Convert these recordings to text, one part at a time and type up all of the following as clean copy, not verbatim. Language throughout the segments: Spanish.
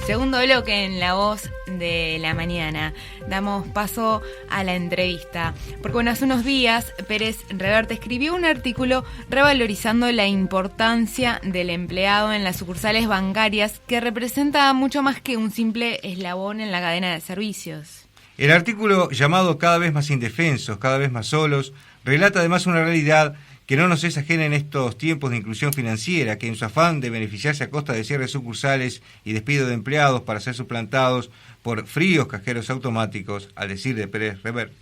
Segundo bloque en La Voz de la Mañana. Damos paso a la entrevista. Porque bueno, hace unos días Pérez Reverte escribió un artículo revalorizando la importancia del empleado en las sucursales bancarias, que representa mucho más que un simple eslabón en la cadena de servicios. El artículo, llamado Cada vez más indefensos, cada vez más solos, relata además una realidad que no nos es ajena en estos tiempos de inclusión financiera, que en su afán de beneficiarse a costa de cierres sucursales y despido de empleados para ser suplantados por fríos cajeros automáticos, al decir de Pérez Reverte,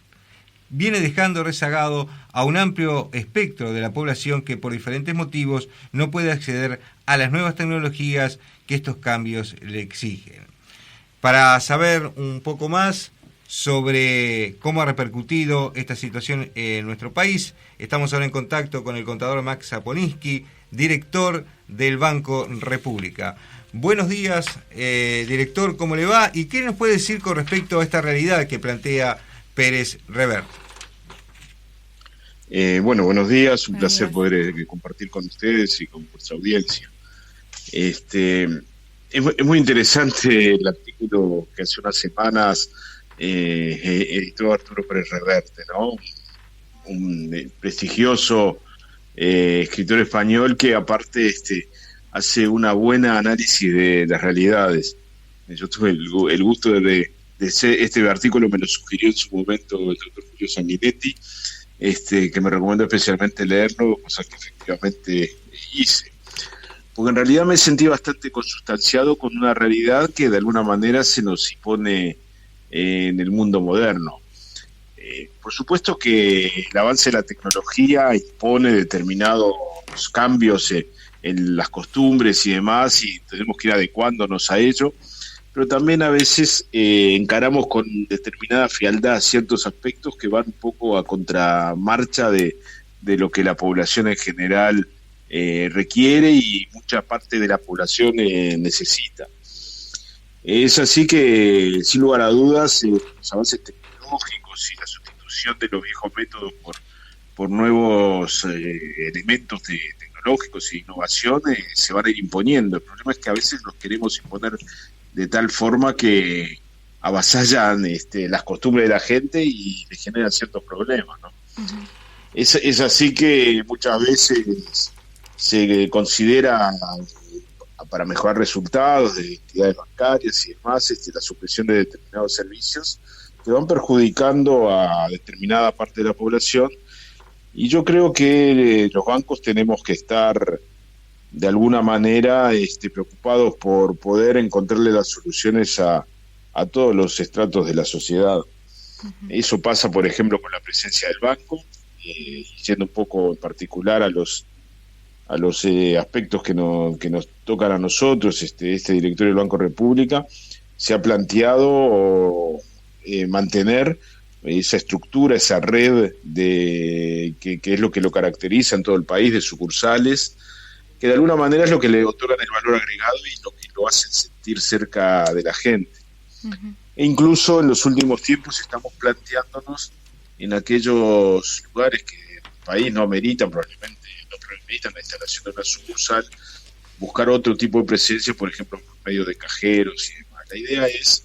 viene dejando rezagado a un amplio espectro de la población que por diferentes motivos no puede acceder a las nuevas tecnologías que estos cambios le exigen. Para saber un poco más sobre cómo ha repercutido esta situación en nuestro país, estamos ahora en contacto con el contador Max Saponinski, director del Banco República. Buenos días, director, ¿cómo le va? ¿Y qué nos puede decir con respecto a esta realidad que plantea Pérez Reverte? Buenos días, un placer poder compartir con ustedes y con vuestra audiencia. Es muy interesante el artículo que hace unas semanas editó Arturo Pérez Reverte, ¿no? Un prestigioso escritor español que aparte hace una buena análisis de las realidades. Yo tuve el gusto de este artículo, me lo sugirió en su momento el doctor Julio Sanguinetti, que me recomendó especialmente leerlo, cosa que efectivamente hice. Porque en realidad me sentí bastante consustanciado con una realidad que de alguna manera se nos impone en el mundo moderno. Por supuesto que el avance de la tecnología impone determinados cambios en las costumbres y demás, y tenemos que ir adecuándonos a ello, pero también a veces encaramos con determinada frialdad ciertos aspectos que van un poco a contramarcha de lo que la población en general requiere y mucha parte de la población necesita. Es así que, sin lugar a dudas, los avances tecnológicos y la sustitución de los viejos métodos por nuevos elementos tecnológicos e innovación se van a ir imponiendo. El problema es que a veces los queremos imponer de tal forma que avasallan las costumbres de la gente y le generan ciertos problemas, ¿no? Uh-huh. Es así que muchas veces se considera, para mejorar resultados de entidades bancarias y demás, la supresión de determinados servicios que van perjudicando a determinada parte de la población, y yo creo que los bancos tenemos que estar de alguna manera preocupados por poder encontrarle las soluciones a todos los estratos de la sociedad. Uh-huh. Eso pasa, por ejemplo, con la presencia del banco, yendo un poco en particular a los aspectos que nos tocan a nosotros. Este directorio del Banco República se ha planteado mantener esa estructura, esa red que es lo que lo caracteriza en todo el país, de sucursales, que de alguna manera es lo que le otorgan el valor agregado y lo que lo hacen sentir cerca de la gente. Uh-huh. E incluso en los últimos tiempos estamos planteándonos en aquellos lugares que el país no ameritan, probablemente no permitan la instalación de una sucursal, buscar otro tipo de presencia, por ejemplo, por medio de cajeros y demás. La idea es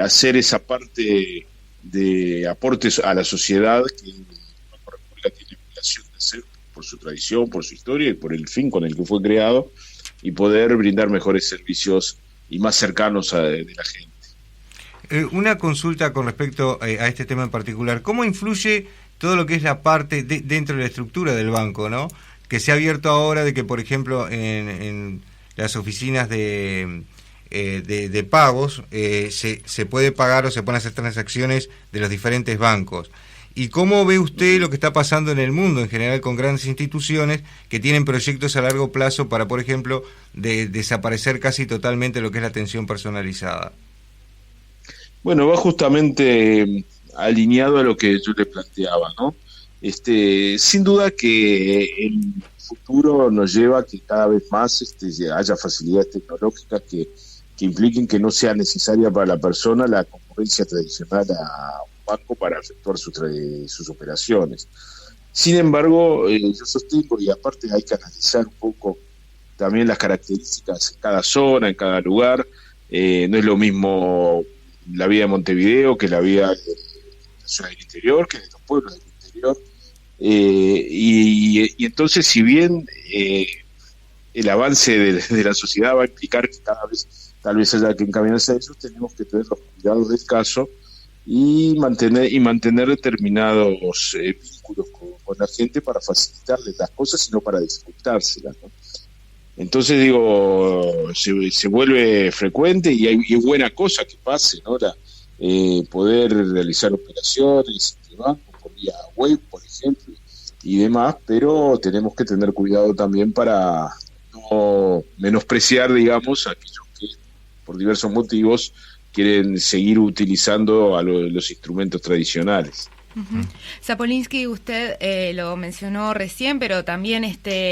hacer esa parte de aportes a la sociedad que la República tiene obligación de hacer por su tradición, por su historia y por el fin con el que fue creado, y poder brindar mejores servicios y más cercanos de la gente. Una consulta con respecto a este tema en particular. ¿Cómo influye todo lo que es la parte dentro de la estructura del banco, ¿no? Que se ha abierto ahora de que, por ejemplo, en las oficinas de pagos se puede pagar o se pueden hacer transacciones de los diferentes bancos. ¿Y cómo ve usted lo que está pasando en el mundo en general con grandes instituciones que tienen proyectos a largo plazo para, por ejemplo, desaparecer casi totalmente lo que es la atención personalizada? Bueno, va justamente alineado a lo que yo le planteaba, ¿no? Sin duda que el futuro nos lleva a que cada vez más haya facilidades tecnológicas que impliquen que no sea necesaria para la persona la concurrencia tradicional a un banco para efectuar sus operaciones. Sin embargo, yo sostengo, y aparte hay que analizar un poco también las características en cada zona, en cada lugar, No es lo mismo la vida de Montevideo que la vida de la zona del interior, que de los pueblos del interior. Y entonces, si bien el avance de la sociedad va a implicar que cada vez tal vez haya que encaminarse a eso, tenemos que tener los cuidados del caso y mantener determinados vínculos con la gente para facilitarles las cosas y no para dificultárselas, ¿no? Entonces, digo, se vuelve frecuente y es buena cosa que pase, ¿no? Poder realizar operaciones de banco por vía web, por ejemplo, y demás, pero tenemos que tener cuidado también para no menospreciar, digamos, a aquellos que por diversos motivos quieren seguir utilizando a los instrumentos tradicionales. Zapolinsky, usted lo mencionó recién, pero también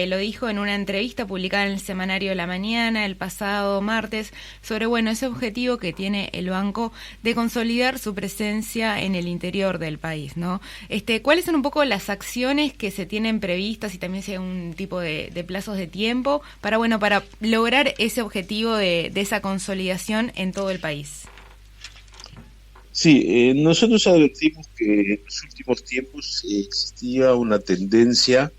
lo dijo en una entrevista publicada en el semanario La Mañana el pasado martes sobre ese objetivo que tiene el banco de consolidar su presencia en el interior del país, ¿no? ¿Cuáles son un poco las acciones que se tienen previstas y también si hay un tipo de plazos de tiempo para lograr ese objetivo de esa consolidación en todo el país? Sí, nosotros advertimos que en los últimos tiempos existía una tendencia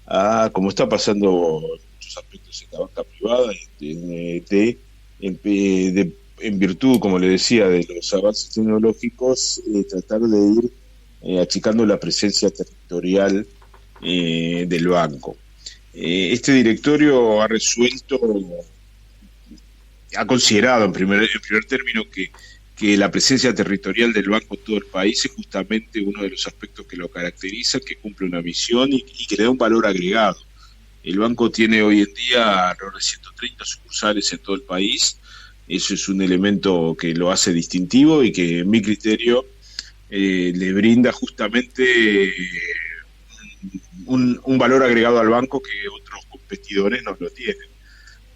a, como está pasando en muchos aspectos en la banca privada, en virtud, como le decía, de los avances tecnológicos, tratar de ir achicando la presencia territorial del banco. Este directorio ha considerado en primer término que la presencia territorial del banco en todo el país es justamente uno de los aspectos que lo caracteriza, que cumple una misión y que le da un valor agregado. El banco tiene hoy en día alrededor de 130 sucursales en todo el país. Eso es un elemento que lo hace distintivo y que, en mi criterio, le brinda justamente un valor agregado al banco que otros competidores no lo tienen.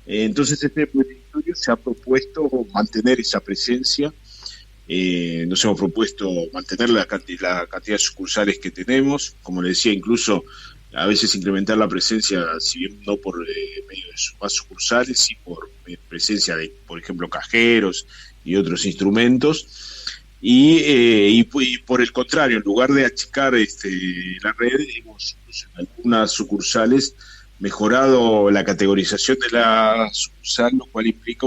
Entonces, este directorio se ha propuesto mantener esa presencia. Nos hemos propuesto mantener la cantidad de sucursales que tenemos, como le decía, incluso a veces incrementar la presencia, si bien no por medio de más sucursales, sí por presencia de, por ejemplo, cajeros y otros instrumentos, y por el contrario, en lugar de achicar la red, hemos en algunas sucursales mejorado la categorización de la sucursal, lo cual implica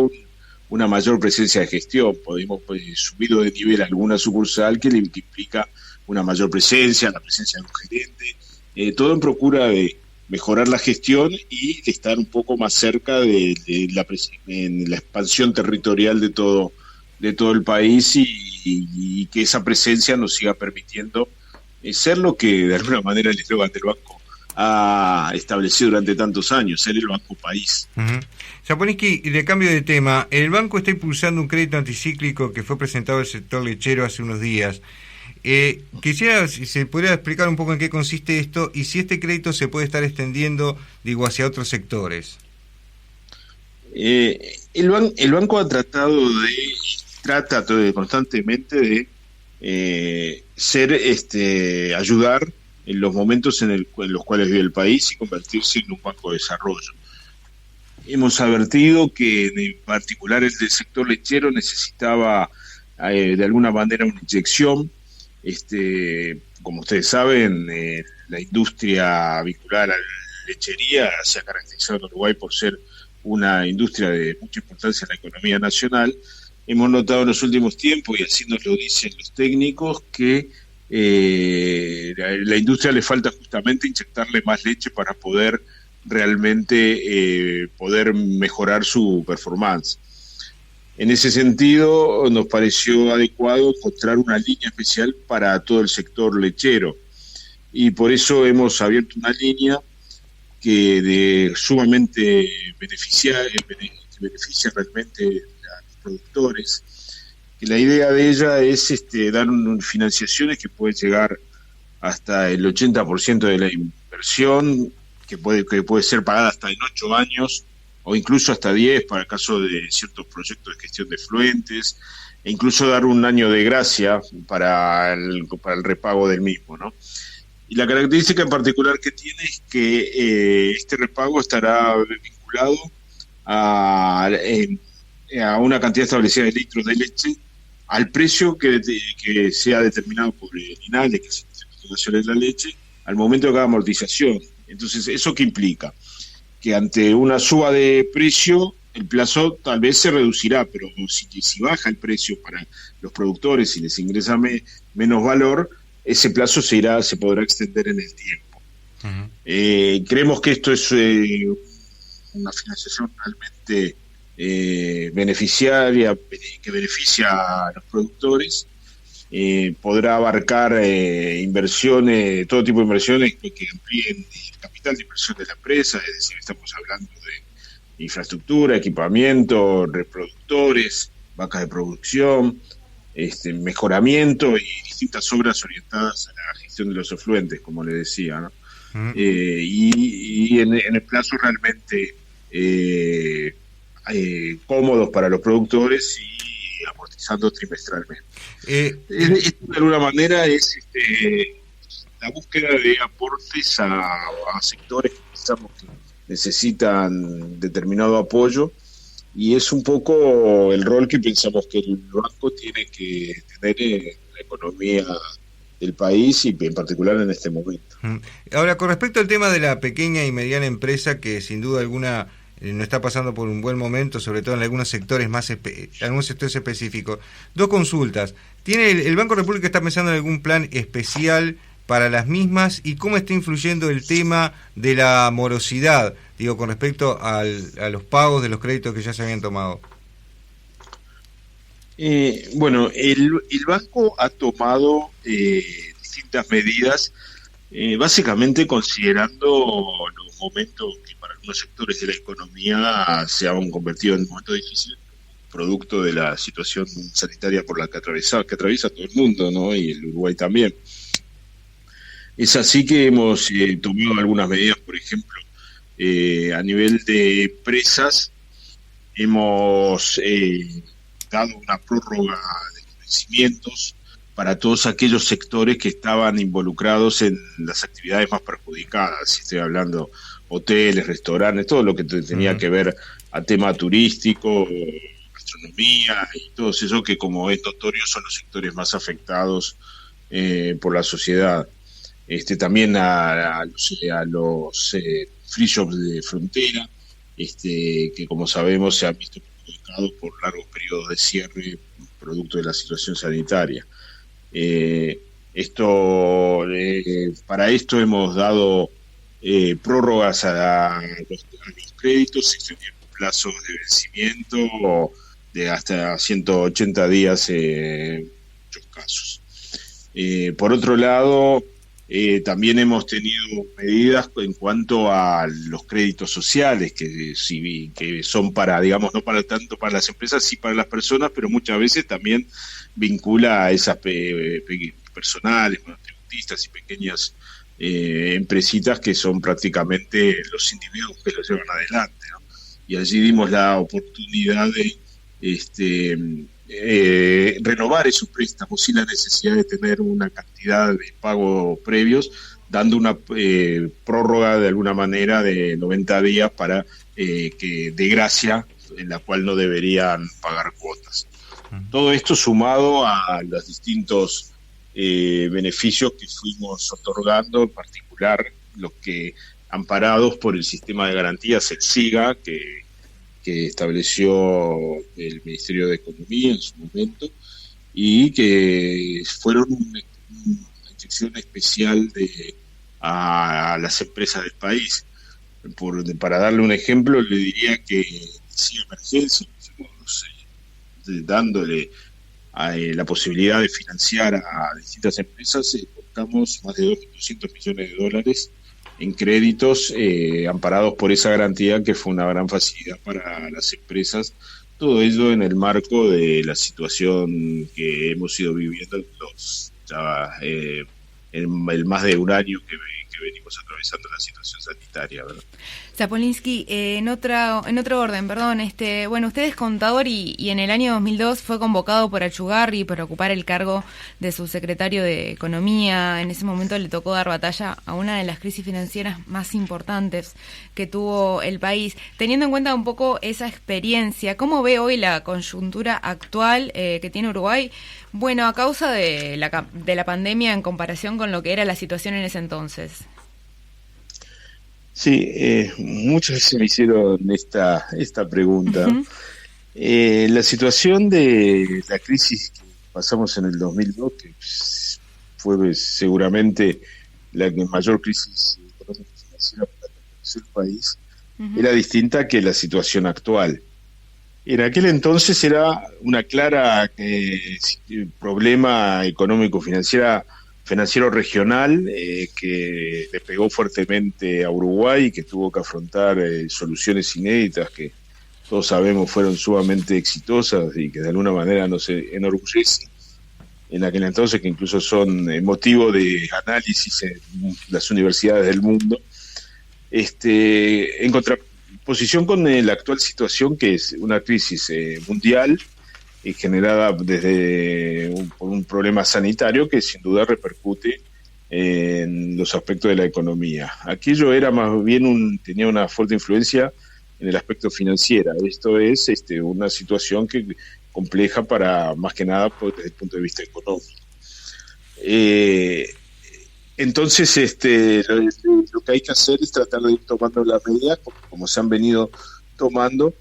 una mayor presencia de gestión. Podemos subido de nivel a alguna sucursal que implica una mayor presencia, la presencia de un gerente, todo en procura de mejorar la gestión y de estar un poco más cerca de la expansión territorial de todo el país y que esa presencia nos siga permitiendo ser lo que de alguna manera el eslogan del banco ha establecido durante tantos años, ser el banco país. Zapolinsky, de cambio de tema, el banco está impulsando un crédito anticíclico que fue presentado al sector lechero hace unos días. Quisiera si se pudiera explicar un poco en qué consiste esto y si este crédito se puede estar extendiendo, hacia otros sectores. El banco ha trata constantemente de ayudar en los momentos en los cuales vive el país y convertirse en un banco de desarrollo. Hemos advertido que en particular el del sector lechero necesitaba de alguna manera una inyección. Como ustedes saben, la industria vinculada a la lechería se ha caracterizado en Uruguay por ser una industria de mucha importancia en la economía nacional. Hemos notado en los últimos tiempos, y así nos lo dicen los técnicos, que la industria le falta justamente inyectarle más leche para poder realmente poder mejorar su performance. En ese sentido, nos pareció adecuado encontrar una línea especial para todo el sector lechero y por eso hemos abierto una línea que sumamente beneficia realmente a los productores. Que la idea de ella es dar financiaciones que pueden llegar hasta el 80% de la inversión, que puede ser pagada hasta en 8 años, o incluso hasta 10 para el caso de ciertos proyectos de gestión de efluentes, e incluso dar un año de gracia para el repago del mismo, ¿no? Y la característica en particular que tiene es que este repago estará vinculado a a una cantidad establecida de litros de leche al precio que sea determinado por el INALE, que es el Instituto Nacional de la Leche, al momento de cada amortización. Entonces, ¿eso qué implica? Que ante una suba de precio, el plazo tal vez se reducirá, pero si baja el precio para los productores y les ingresa menos valor, ese plazo se podrá extender en el tiempo. Uh-huh. Creemos que esto es una financiación realmente beneficiaria, que beneficia a los productores. Podrá abarcar inversiones, todo tipo de inversiones que amplíen el capital de inversión de la empresa, es decir, estamos hablando de infraestructura, equipamiento, reproductores, vacas de producción, mejoramiento y distintas obras orientadas a la gestión de los afluentes, como le decía, ¿no? Uh-huh. Y en el plazo realmente cómodos para los productores y amortizando trimestralmente. Esto de alguna manera es la búsqueda de aportes a sectores que pensamos que necesitan determinado apoyo, y es un poco el rol que pensamos que el banco tiene que tener en la economía del país y en particular en este momento. Ahora, con respecto al tema de la pequeña y mediana empresa, que sin duda alguna no está pasando por un buen momento, sobre todo en algunos sectores algunos sectores específicos. Dos consultas. ¿El Banco República está pensando en algún plan especial para las mismas? ¿Y cómo está influyendo el tema de la morosidad, con respecto a los pagos de los créditos que ya se habían tomado? Bueno, el banco ha tomado distintas medidas, básicamente considerando los momentos que para algunos sectores de la economía se han convertido en momentos difíciles, producto de la situación sanitaria por la que atraviesa todo el mundo, ¿no? Y el Uruguay también. Es así que hemos tomado algunas medidas, por ejemplo, a nivel de empresas, hemos dado una prórroga de vencimientos para todos aquellos sectores que estaban involucrados en las actividades más perjudicadas. Estoy hablando hoteles, restaurantes, todo lo que tenía que ver a tema turístico, gastronomía y todo eso, que como es notorio son los sectores más afectados por la sociedad. También a los free shops de frontera, que como sabemos se han visto perjudicados por largos periodos de cierre producto de la situación sanitaria. Para esto hemos dado prórrogas a los créditos, extendieron plazos de vencimiento de hasta 180 días en muchos casos. Por otro lado, también hemos tenido medidas en cuanto a los créditos sociales, que son para, digamos, no para tanto para las empresas, sí para las personas, pero muchas veces también vincula a esas personales, monotributistas y pequeñas empresitas que son prácticamente los individuos que los llevan adelante, ¿no? Y allí dimos la oportunidad de renovar esos préstamos sin la necesidad de tener una cantidad de pagos previos, dando una prórroga de alguna manera de 90 días para que de gracia, en la cual no deberían pagar cuotas. Todo esto sumado a los distintos beneficios que fuimos otorgando, en particular los que amparados por el sistema de garantías, el SIGA, que estableció el Ministerio de Economía en su momento, y que fueron una inyección especial a las empresas del país. Para darle un ejemplo, le diría que sin emergencia, dándole la posibilidad de financiar a distintas empresas, colocamos más de $200 millones en créditos amparados por esa garantía, que fue una gran facilidad para las empresas. Todo ello en el marco de la situación que hemos ido viviendo en el más de un año que que venimos atravesando la situación sanitaria, ¿verdad? Zapolinsky, en otro orden, perdón, bueno, usted es contador y en el año 2002 fue convocado por Achugarri para ocupar el cargo de subsecretario de Economía. En ese momento le tocó dar batalla a una de las crisis financieras más importantes que tuvo el país. Teniendo en cuenta un poco esa experiencia, ¿cómo ve hoy la coyuntura actual que tiene Uruguay? Bueno, a causa de la pandemia en comparación con lo que era la situación en ese entonces. Sí, muchas veces me hicieron esta pregunta. Uh-huh. La situación de la crisis que pasamos en el 2002, que fue seguramente la mayor crisis económica y financiera para el país, uh-huh, era distinta que la situación actual. En aquel entonces era una clara problema financiero regional que le pegó fuertemente a Uruguay y que tuvo que afrontar soluciones inéditas que todos sabemos fueron sumamente exitosas y que de alguna manera nos enorgullecen en aquel entonces, que incluso son motivo de análisis en las universidades del mundo, en contraposición con la actual situación, que es una crisis mundial generada por un problema sanitario que sin duda repercute en los aspectos de la economía. Aquello era más bien tenía una fuerte influencia en el aspecto financiero. Esto es una situación compleja más que nada desde el punto de vista económico. Entonces, lo que hay que hacer es tratar de ir tomando las medidas como se han venido tomando.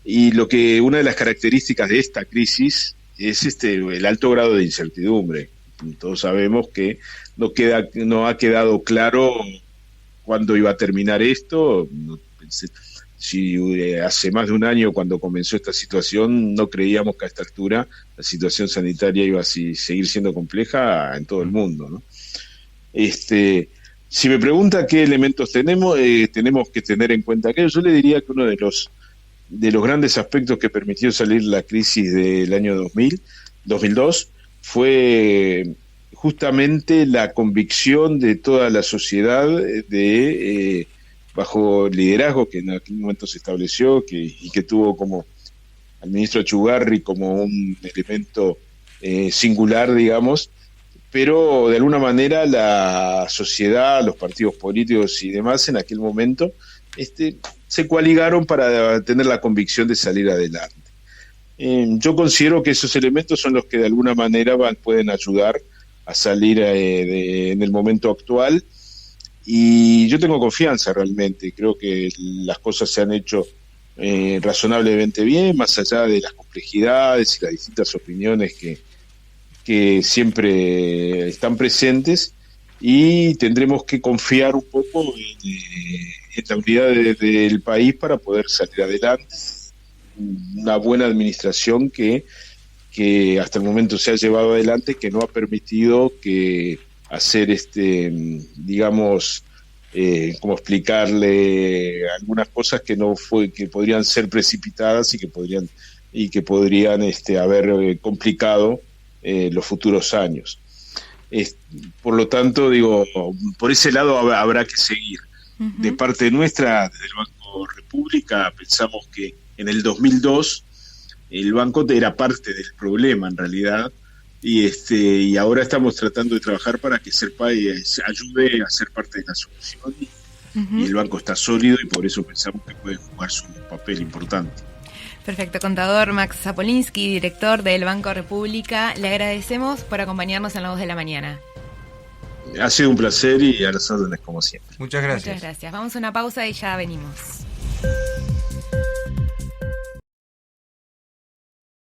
Y una de las características de esta crisis es el alto grado de incertidumbre. Todos sabemos que no ha quedado claro cuándo iba a terminar esto. Si hace más de un año, cuando comenzó esta situación, no creíamos que a esta altura la situación sanitaria iba a seguir siendo compleja en todo el mundo, ¿no? Si me pregunta qué elementos tenemos que tener en cuenta aquello, yo le diría que uno de los grandes aspectos que permitió salir la crisis del año 2002 fue justamente la convicción de toda la sociedad bajo el liderazgo que en aquel momento se estableció y que tuvo como al ministro Achugarri como un elemento singular, digamos, pero de alguna manera la sociedad, los partidos políticos y demás en aquel momento se coaligaron para tener la convicción de salir adelante. Yo considero que esos elementos son los que de alguna manera pueden ayudar a salir en el momento actual, y yo tengo confianza realmente. Creo que las cosas se han hecho razonablemente bien, más allá de las complejidades y las distintas opiniones que siempre están presentes, y tendremos que confiar un poco en la unidad del país para poder salir adelante. Una buena administración que hasta el momento se ha llevado adelante, que no ha permitido hacer digamos, cómo explicarle algunas cosas que podrían ser precipitadas y que podrían haber complicado los futuros años. Por lo tanto, digo, por ese lado habrá que seguir. Uh-huh. De parte nuestra, desde el Banco República, pensamos que en el 2002 el banco era parte del problema en realidad, y ahora estamos tratando de trabajar para que Serpa ayude a ser parte de la solución, uh-huh, y el banco está sólido y por eso pensamos que puede jugar su papel importante. Perfecto, contador Max Zapolinsky, director del Banco República, le agradecemos por acompañarnos en La Voz de la Mañana. Ha sido un placer y a las órdenes como siempre. Muchas gracias. Muchas gracias. Vamos a una pausa y ya venimos.